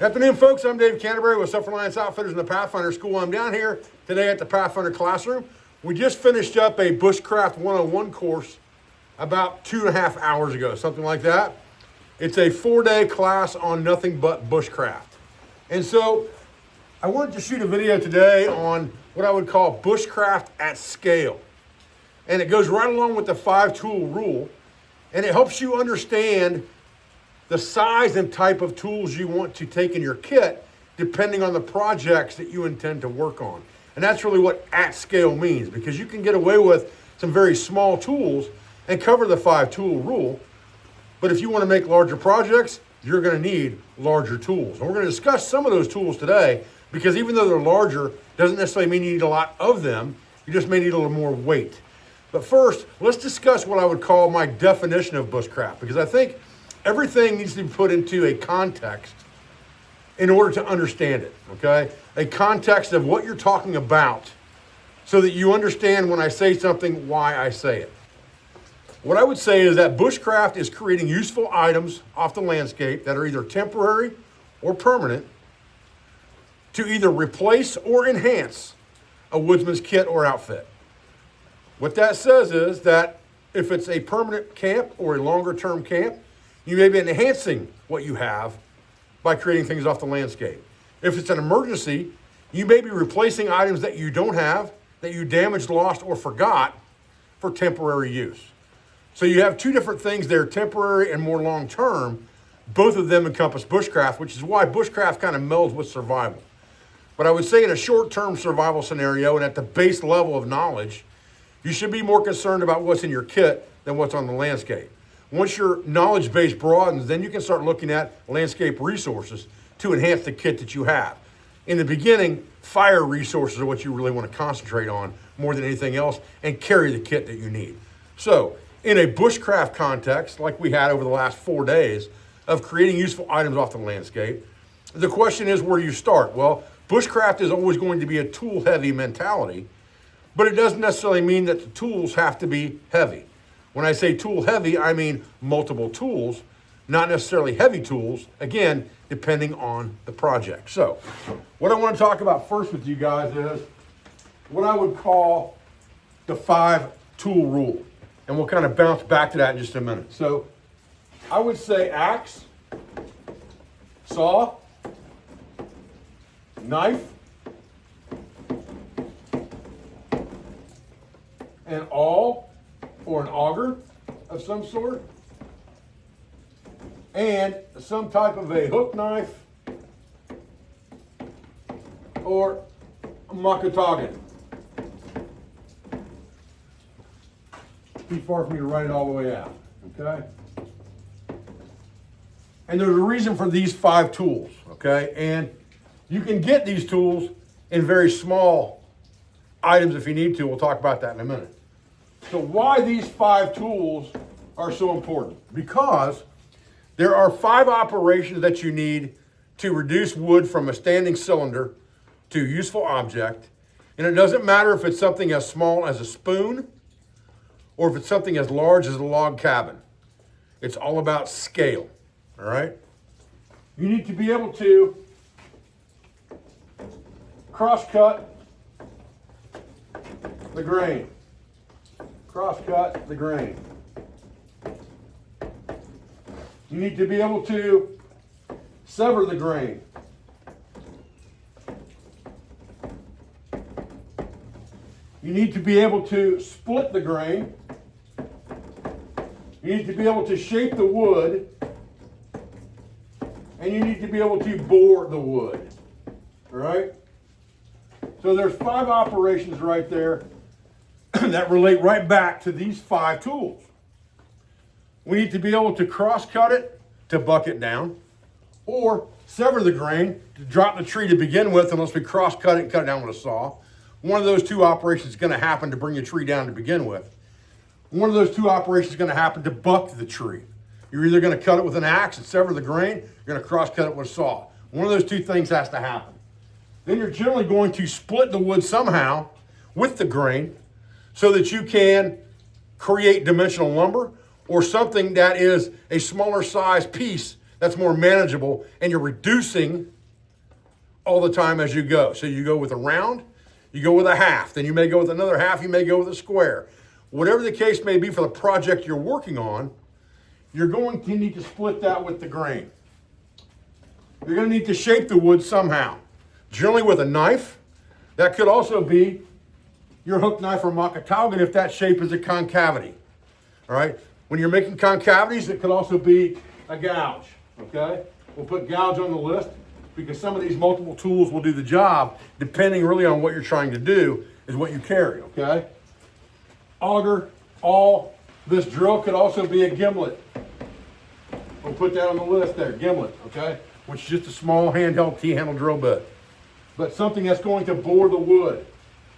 Afternoon, folks. I'm Dave Canterbury with Self Reliance Outfitters in the Pathfinder School. I'm down here today at the Pathfinder classroom. We just finished up a Bushcraft 101 course about 2.5 hours ago, something like that. It's a 4-day class on nothing but bushcraft. And so I wanted to shoot a video today on what I would call bushcraft at scale. And it goes right along with the 5-tool rule, and it helps you understand the size and type of tools you want to take in your kit depending on the projects that you intend to work on. And that's really what at scale means, because you can get away with some very small tools and cover the 5-tool rule. But if you want to make larger projects, you're going to need larger tools. And we're going to discuss some of those tools today, because even though they're larger, doesn't necessarily mean you need a lot of them. You just may need a little more weight. But first, let's discuss what I would call my definition of bushcraft, because I think everything needs to be put into a context in order to understand it, okay? A context of what you're talking about so that you understand when I say something, why I say it. What I would say is that bushcraft is creating useful items off the landscape that are either temporary or permanent to either replace or enhance a woodsman's kit or outfit. What that says is that if it's a permanent camp or a longer term camp, you may be enhancing what you have by creating things off the landscape. If it's an emergency, you may be replacing items that you don't have, that you damaged, lost, or forgot for temporary use. So you have two different things there, temporary and more long-term. Both of them encompass bushcraft, which is why bushcraft kind of melds with survival. But I would say in a short-term survival scenario and at the base level of knowledge, you should be more concerned about what's in your kit than what's on the landscape. Once your knowledge base broadens, then you can start looking at landscape resources to enhance the kit that you have. In the beginning, fire resources are what you really want to concentrate on more than anything else and carry the kit that you need. So, in a bushcraft context, like we had over the last 4 days of creating useful items off the landscape, the question is, where do you start? Well, bushcraft is always going to be a tool-heavy mentality, but it doesn't necessarily mean that the tools have to be heavy. When I say tool heavy, I mean multiple tools, not necessarily heavy tools, again, depending on the project. So, what I want to talk about first with you guys is what I would call the 5-tool rule. And we'll kind of bounce back to that in just a minute. So, I would say axe, saw, knife, an awl, or an auger of some sort, and some type of a hook knife or a makatagan. Too far for me to write it all the way out, okay? And there's a reason for these 5 tools, okay? And you can get these tools in very small items if you need to. We'll talk about that in a minute. So why these 5 tools are so important? Because there are 5 operations that you need to reduce wood from a standing cylinder to a useful object. And it doesn't matter if it's something as small as a spoon or if it's something as large as a log cabin. It's all about scale, all right? You need to be able to cross-cut the grain. Cross-cut the grain. You need to be able to sever the grain. You need to be able to split the grain. You need to be able to shape the wood. And you need to be able to bore the wood. All right? So there's 5 operations right there that relate right back to these 5 tools. We need to be able to cross-cut it to buck it down, or sever the grain to drop the tree to begin with unless we cross-cut it and cut it down with a saw. One of those 2 operations is going to happen to bring the tree down to begin with. One of those 2 operations is going to happen to buck the tree. You're either going to cut it with an axe and sever the grain, you're going to cross-cut it with a saw. One of those 2 things has to happen. Then you're generally going to split the wood somehow with the grain so that you can create dimensional lumber or something that is a smaller size piece that's more manageable, and you're reducing all the time as you go. So you go with a round, you go with a half, then you may go with another half, you may go with a square. Whatever the case may be for the project you're working on, you're going to need to split that with the grain. You're going to need to shape the wood somehow. Generally with a knife. That could also be your hook knife or Makataugan if that shape is a concavity. All right? When you're making concavities, it could also be a gouge. Okay? We'll put gouge on the list because some of these multiple tools will do the job depending really on what you're trying to do is what you carry. Okay? Auger, awl. This drill could also be a gimlet. We'll put that on the list there, gimlet. Okay? Which is just a small handheld T-handle drill bit. But something that's going to bore the wood,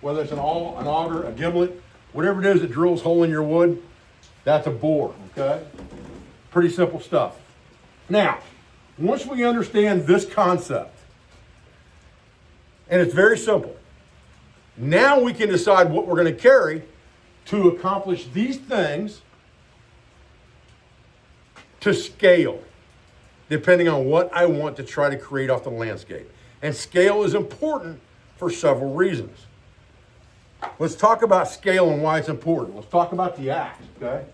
whether it's an awl, an auger, a gimlet, whatever it is that drills hole in your wood, that's a bore, okay? Pretty simple stuff. Now, once we understand this concept, and it's very simple, now we can decide what we're going to carry to accomplish these things to scale, depending on what I want to try to create off the landscape. And scale is important for several reasons. Let's talk about scale and why it's important. Let's talk about the axe, okay?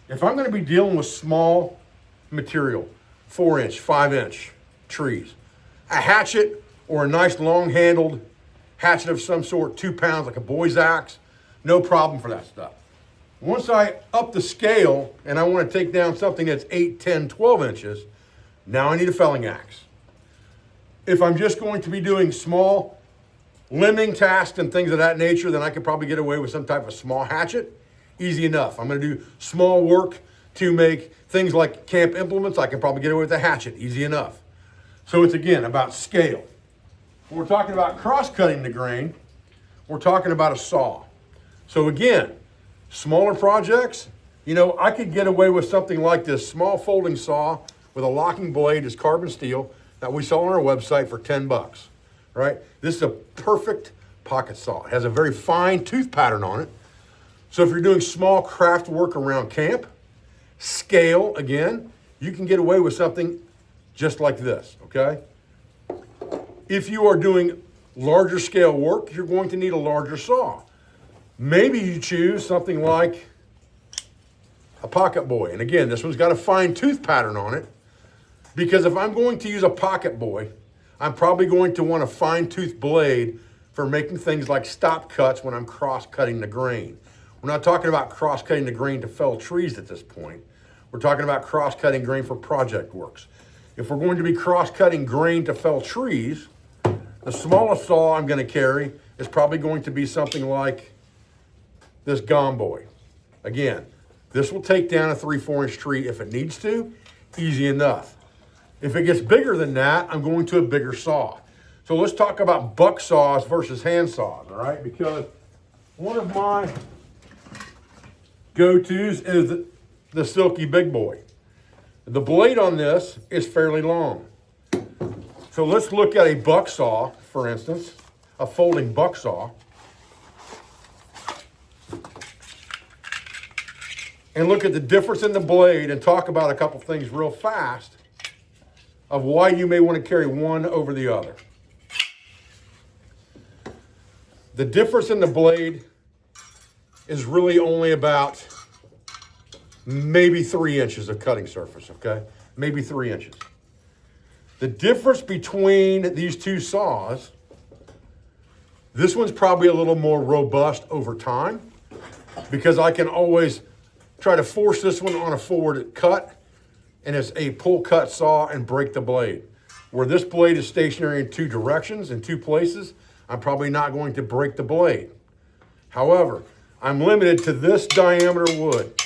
If I'm going to be dealing with small material, 4-inch, 5-inch trees, a hatchet or a nice long-handled hatchet of some sort, 2 pounds, like a boy's axe, no problem for that stuff. Once I up the scale and I want to take down something that's 8, 10, 12 inches, now I need a felling axe. If I'm just going to be doing small limbing tasks and things of that nature, then I could probably get away with some type of small hatchet. Easy enough. I'm going to do small work to make things like camp implements. I can probably get away with a hatchet. Easy enough. So it's, again, about scale. When we're talking about cross-cutting the grain, we're talking about a saw. So again, smaller projects, I could get away with something like this small folding saw with a locking blade is carbon steel that we sell on our website for $10, right? This is a perfect pocket saw. It has a very fine tooth pattern on it. So if you're doing small craft work around camp, scale, again, you can get away with something just like this, okay? If you are doing larger scale work, you're going to need a larger saw. Maybe you choose something like a pocket boy. And again, this one's got a fine tooth pattern on it. Because if I'm going to use a pocket boy, I'm probably going to want a fine tooth blade for making things like stop cuts when I'm cross-cutting the grain. We're not talking about cross-cutting the grain to fell trees at this point. We're talking about cross-cutting grain for project works. If we're going to be cross-cutting grain to fell trees, the smallest saw I'm going to carry is probably going to be something like this gomboy. Again, this will take down a 3-4 inch tree if it needs to, easy enough. If it gets bigger than that, I'm going to a bigger saw. So let's talk about buck saws versus hand saws, all right? Because one of my go-tos is the Silky Big Boy. The blade on this is fairly long. So let's look at a buck saw, for instance, a folding buck saw. And look at the difference in the blade and talk about a couple things real fast of why you may want to carry one over the other. The difference in the blade is really only about maybe 3 inches of cutting surface, okay? Maybe 3 inches. The difference between these two saws, this one's probably a little more robust over time because I can always try to force this one on a forward cut and it's a pull cut saw and break the blade. Where this blade is stationary in two directions, in two places, I'm probably not going to break the blade. However, I'm limited to this diameter wood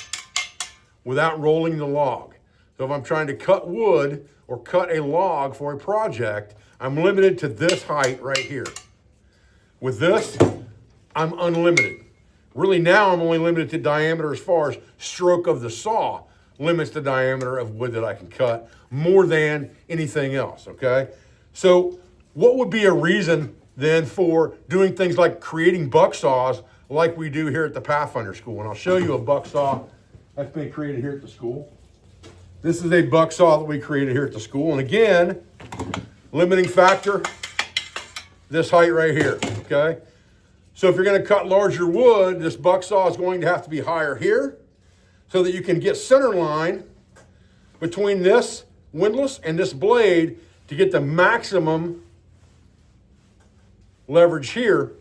without rolling the log. So if I'm trying to cut wood or cut a log for a project, I'm limited to this height right here. With this, I'm unlimited. Really now I'm only limited to diameter as far as stroke of the saw limits the diameter of wood that I can cut more than anything else, okay? So what would be a reason then for doing things like creating buck saws like we do here at the Pathfinder School? And I'll show you a buck saw that's been created here at the school. This is a buck saw that we created here at the school. And again, limiting factor, this height right here, okay? So if you're gonna cut larger wood, this buck saw is going to have to be higher here so that you can get center line between this windlass and this blade to get the maximum leverage here,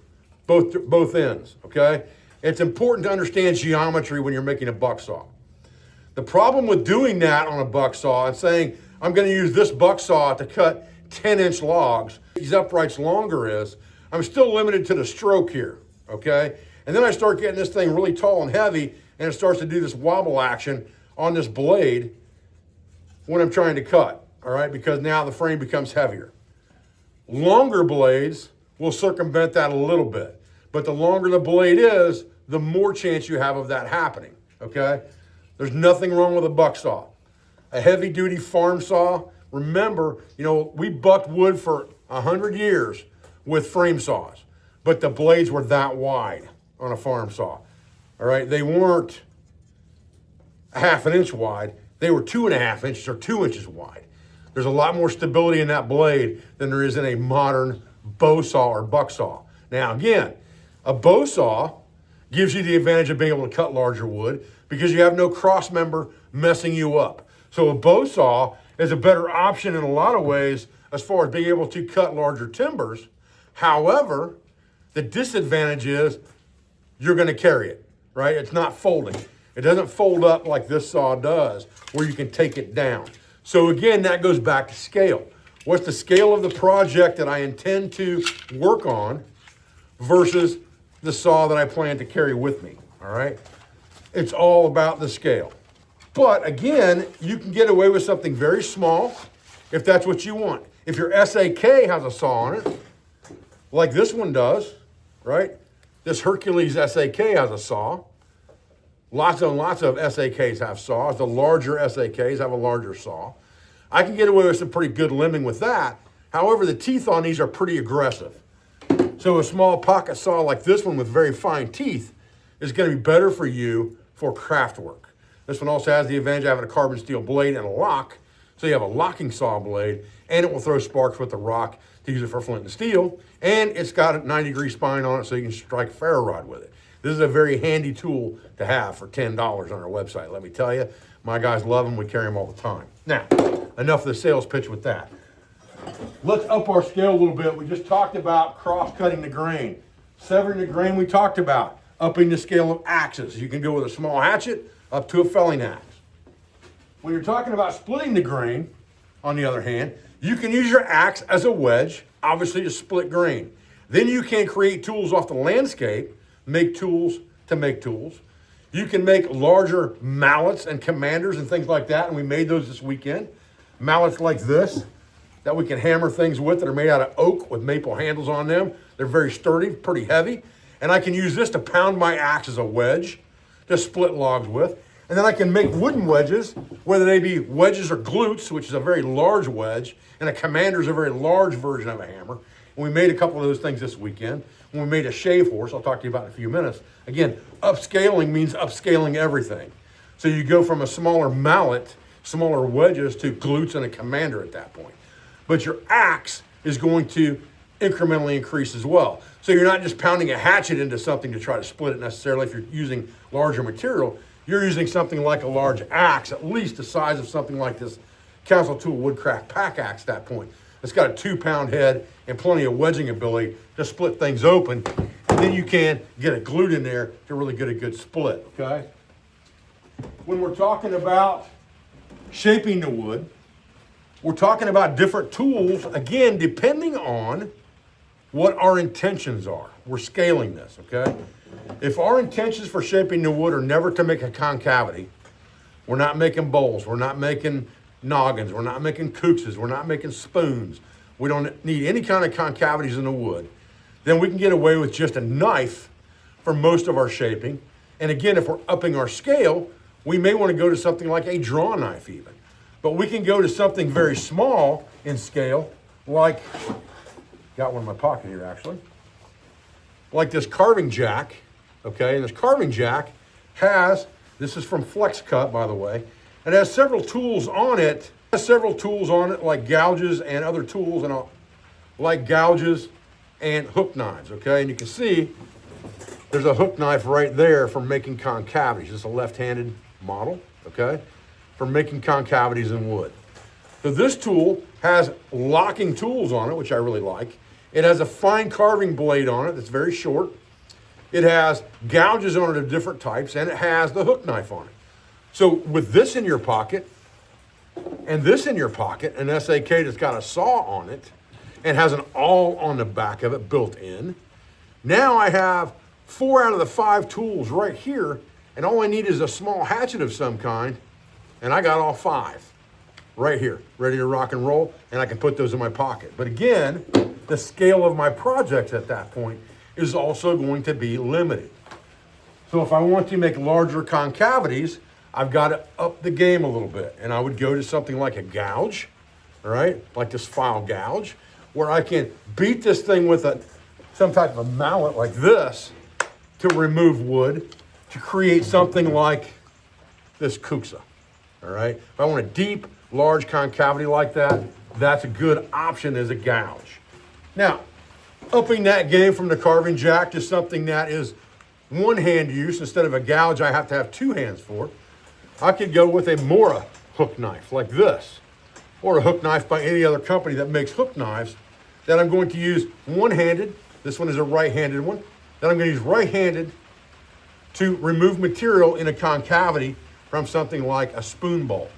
both ends, okay? It's important to understand geometry when you're making a buck saw. The problem with doing that on a buck saw and saying, I'm gonna use this buck saw to cut 10-inch logs, these uprights longer is, I'm still limited to the stroke here, okay? And then I start getting this thing really tall and heavy and it starts to do this wobble action on this blade when I'm trying to cut, all right? Because now the frame becomes heavier. Longer blades will circumvent that a little bit, but the longer the blade is, the more chance you have of that happening, okay? There's nothing wrong with a buck saw. A heavy duty farm saw, remember, you know, we bucked wood for 100 years with frame saws, but the blades were that wide on a farm saw, all right? They weren't a half an inch wide, they were 2.5 inches or 2 inches wide. There's a lot more stability in that blade than there is in a modern bow saw or buck saw. Now again, a bow saw gives you the advantage of being able to cut larger wood because you have no cross member messing you up. So a bow saw is a better option in a lot of ways as far as being able to cut larger timbers. However, the disadvantage is you're gonna carry it, right? It's not folding. It doesn't fold up like this saw does where you can take it down. So again, that goes back to scale. What's the scale of the project that I intend to work on versus the saw that I plan to carry with me, all right? It's all about the scale. But again, you can get away with something very small if that's what you want. If your SAK has a saw on it, like this one does, right? This Hercules SAK has a saw. Lots and lots of SAKs have saws. The larger SAKs have a larger saw. I can get away with some pretty good limbing with that. However, the teeth on these are pretty aggressive. So a small pocket saw like this one with very fine teeth is going to be better for you for craft work. This one also has the advantage of having a carbon steel blade and a lock. So you have a locking saw blade and it will throw sparks with the rock to use it for flint and steel. And it's got a 90-degree spine on it so you can strike a ferro rod with it. This is a very handy tool to have for $10 on our website. Let me tell you, my guys love them. We carry them all the time. Now, enough of the sales pitch with that. Let's up our scale a little bit. We just talked about cross-cutting the grain. Severing the grain we talked about. Upping the scale of axes. You can go with a small hatchet up to a felling axe. When you're talking about splitting the grain, on the other hand, you can use your axe as a wedge, obviously to split grain. Then you can create tools off the landscape, make tools to make tools. You can make larger mallets and commanders and things like that, and we made those this weekend. Mallets like this that we can hammer things with that are made out of oak with maple handles on them. They're very sturdy, pretty heavy. And I can use this to pound my axe as a wedge to split logs with. And then I can make wooden wedges, whether they be wedges or glutes, which is a very large wedge, and a commander is a very large version of a hammer. And we made a couple of those things this weekend. When we made a shave horse, I'll talk to you about in a few minutes. Again, upscaling means upscaling everything. So you go from a smaller mallet, smaller wedges, to glutes and a commander at that point. But your axe is going to incrementally increase as well. So you're not just pounding a hatchet into something to try to split it necessarily if you're using larger material. You're using something like a large axe, at least the size of something like this Council Tool Woodcraft pack axe at that point. It's got a 2-pound head and plenty of wedging ability to split things open. And then you can get a glute in there to really get a good split, okay? When we're talking about shaping the wood, we're talking about different tools, again, depending on what our intentions are. We're scaling this, okay? If our intentions for shaping the wood are never to make a concavity, we're not making bowls, we're not making noggins, we're not making kootzes, we're not making spoons, we don't need any kind of concavities in the wood, then we can get away with just a knife for most of our shaping. And again, if we're upping our scale, we may want to go to something like a draw knife even. But we can go to something very small in scale, like, got one in my pocket here actually, like this carving jack, okay? And this carving jack has, this is from Flex Cut, by the way, It has several tools on it. It has several tools on it, like gouges and other tools, and like gouges and hook knives, okay? And you can see there's a hook knife right there for making concavities. It's a left-handed model, okay, for making concavities in wood. So this tool has locking tools on it, which I really like. It has a fine carving blade on it that's very short. It has gouges on it of different types, and it has the hook knife on it. So with this in your pocket, and this in your pocket, an SAK that's got a saw on it, and has an awl on the back of it built in, now I have 4 out of the 5 tools right here, and all I need is a small hatchet of some kind, and I got all 5 right here, ready to rock and roll, and I can put those in my pocket. But again, the scale of my projects at that point is also going to be limited. So if I want to make larger concavities, I've got to up the game a little bit, and I would go to something like a gouge, all right, like this file gouge, where I can beat this thing with some type of a mallet like this to remove wood to create something like this kuxa, all right? If I want a deep, large concavity like that, that's a good option as a gouge. Now, upping that game from the carving jack to something that is one-hand use instead of a gouge I have to have 2 hands for, I could go with a Mora hook knife like this, or a hook knife by any other company that makes hook knives that I'm going to use one-handed. This one is a right-handed one. That I'm going to use right-handed to remove material in a concavity from something like a spoon bowl.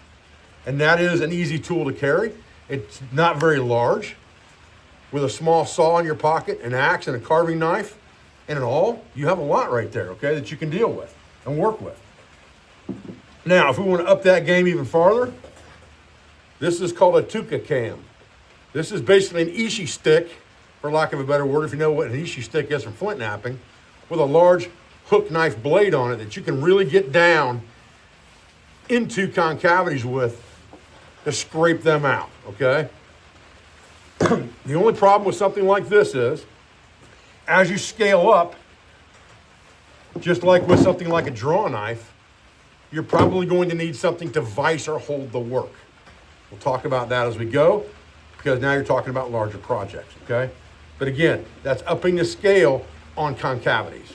And that is an easy tool to carry. It's not very large. With a small saw in your pocket, an axe and a carving knife, and an awl, you have a lot right there, okay, that you can deal with and work with. Now, if we want to up that game even farther, this is called a tuka cam. This is basically an ishi stick, for lack of a better word, if you know what an ishi stick is from flint knapping, with a large hook knife blade on it that you can really get down into concavities with to scrape them out, okay? The only problem with something like this is, as you scale up, just like with something like a draw knife, you're probably going to need something to vise or hold the work. We'll talk about that as we go, because now you're talking about larger projects, okay? But again, that's upping the scale on concavities.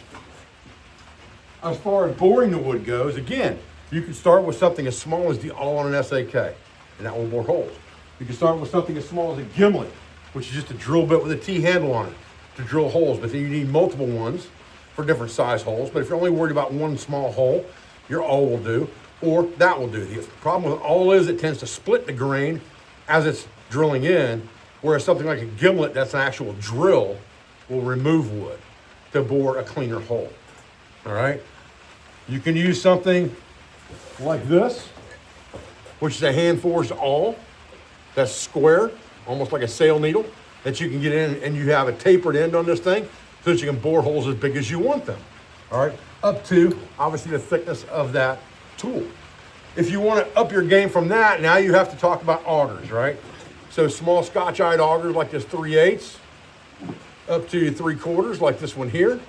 As far as boring the wood goes, again, you can start with something as small as the awl on an SAK, and that will bore holes. You can start with something as small as a gimlet, which is just a drill bit with a T-handle on it to drill holes, but then you need multiple ones for different size holes. But if you're only worried about one small hole, your awl will do, or that will do. The problem with awl is it tends to split the grain as it's drilling in, whereas something like a gimlet, that's an actual drill, will remove wood to bore a cleaner hole, all right? You can use something like this, which is a hand-forged awl that's square, almost like a sail needle, that you can get in, and you have a tapered end on this thing so that you can bore holes as big as you want them, all right? Up to, obviously, the thickness of that tool. If you want to up your game from that, now you have to talk about augers, right? So small Scotch-eyed augers like this 3/8, up to 3/4 like this one here.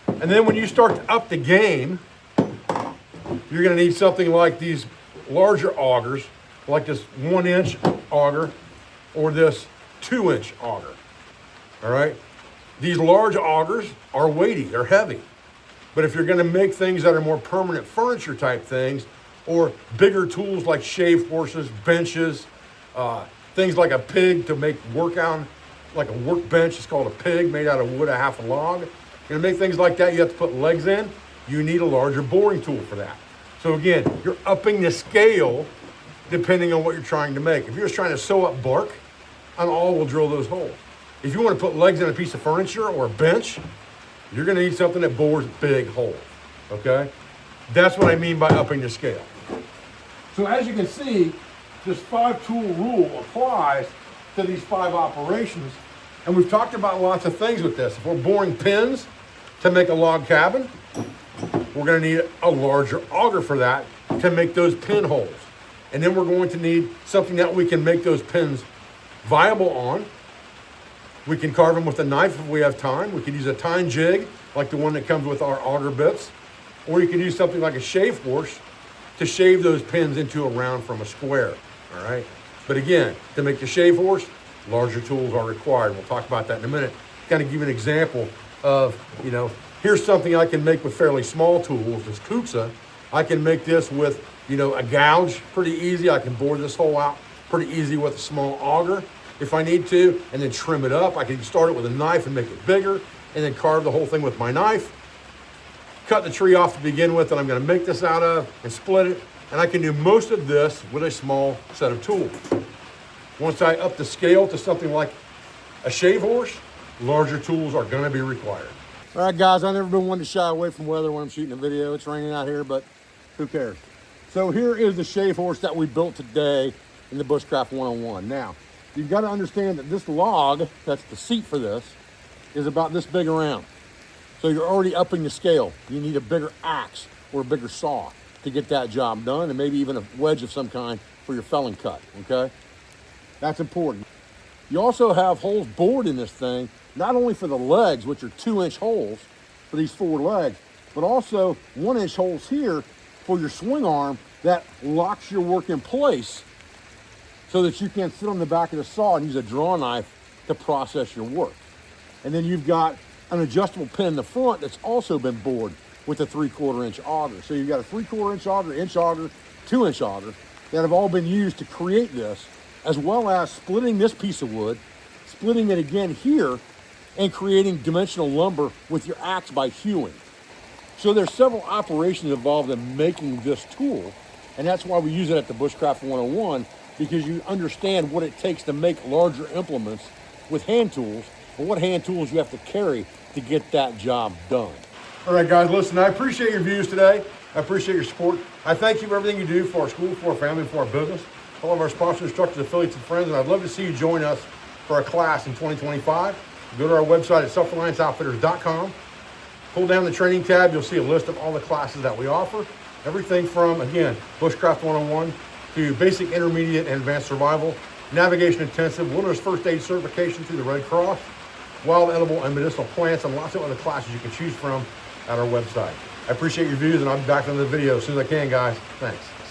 And then when you start to up the game, you're going to need something like these larger augers, like this 1-inch auger or this 2-inch auger, all right? These large augers are weighty, they're heavy. But if you're going to make things that are more permanent furniture type things, or bigger tools like shave horses, benches, things like a pig to make work on, like a workbench, it's called a pig, made out of wood, a half a log. You're going to make things like that, you have to put legs in. You need a larger boring tool for that. So again, you're upping the scale depending on what you're trying to make. If you're just trying to sew up bark, an awl will drill those holes. If you want to put legs in a piece of furniture or a bench, you're going to need something that bores big holes, okay? That's what I mean by upping the scale. So as you can see, this 5-tool rule applies to these 5 operations. And we've talked about lots of things with this. If we're boring pins to make a log cabin, we're going to need a larger auger for that to make those pin holes. And then we're going to need something that we can make those pins viable on. We can carve them with a knife if we have time. We could use a tine jig, like the one that comes with our auger bits. Or you can use something like a shave horse to shave those pins into a round from a square, all right? But again, to make the shave horse, larger tools are required. We'll talk about that in a minute. Kind of give you an example of, here's something I can make with fairly small tools, this Kutza. I can make this with, a gouge pretty easy. I can bore this hole out pretty easy with a small auger if I need to, and then trim it up. I can start it with a knife and make it bigger, and then carve the whole thing with my knife. Cut the tree off to begin with that I'm gonna make this out of and split it. And I can do most of this with a small set of tools. Once I up the scale to something like a shave horse, larger tools are gonna be required. All right, guys, I've never been one to shy away from weather when I'm shooting a video. It's raining out here, but who cares? So here is the shave horse that we built today in the Bushcraft 101. Now, you've got to understand that this log, that's the seat for this, is about this big around. So you're already upping the scale. You need a bigger axe or a bigger saw to get that job done, and maybe even a wedge of some kind for your felling cut, okay? That's important. You also have holes bored in this thing, not only for the legs, which are 2-inch holes for these 4 legs, but also 1-inch holes here for your swing arm that locks your work in place so that you can sit on the back of the saw and use a draw knife to process your work. And then you've got an adjustable pin in the front that's also been bored with a 3/4 inch auger. So you've got a 3/4 inch auger, 2-inch auger that have all been used to create this, as well as splitting this piece of wood, splitting it again here, and creating dimensional lumber with your axe by hewing. So there's several operations involved in making this tool, and that's why we use it at the Bushcraft 101, because you understand what it takes to make larger implements with hand tools, and what hand tools you have to carry to get that job done. All right, guys, listen, I appreciate your views today. I appreciate your support. I thank you for everything you do for our school, for our family, for our business, all of our sponsors, instructors, affiliates, and friends, and I'd love to see you join us for a class in 2025. Go to our website at selfrelianceoutfitters.com. Pull down the training tab, you'll see a list of all the classes that we offer. Everything from, again, Bushcraft 101 to basic, intermediate, and advanced survival, navigation intensive, wilderness first aid certification through the Red Cross, wild, edible, and medicinal plants, and lots of other classes you can choose from at our website. I appreciate your views, and I'll be back on the video as soon as I can, guys. Thanks.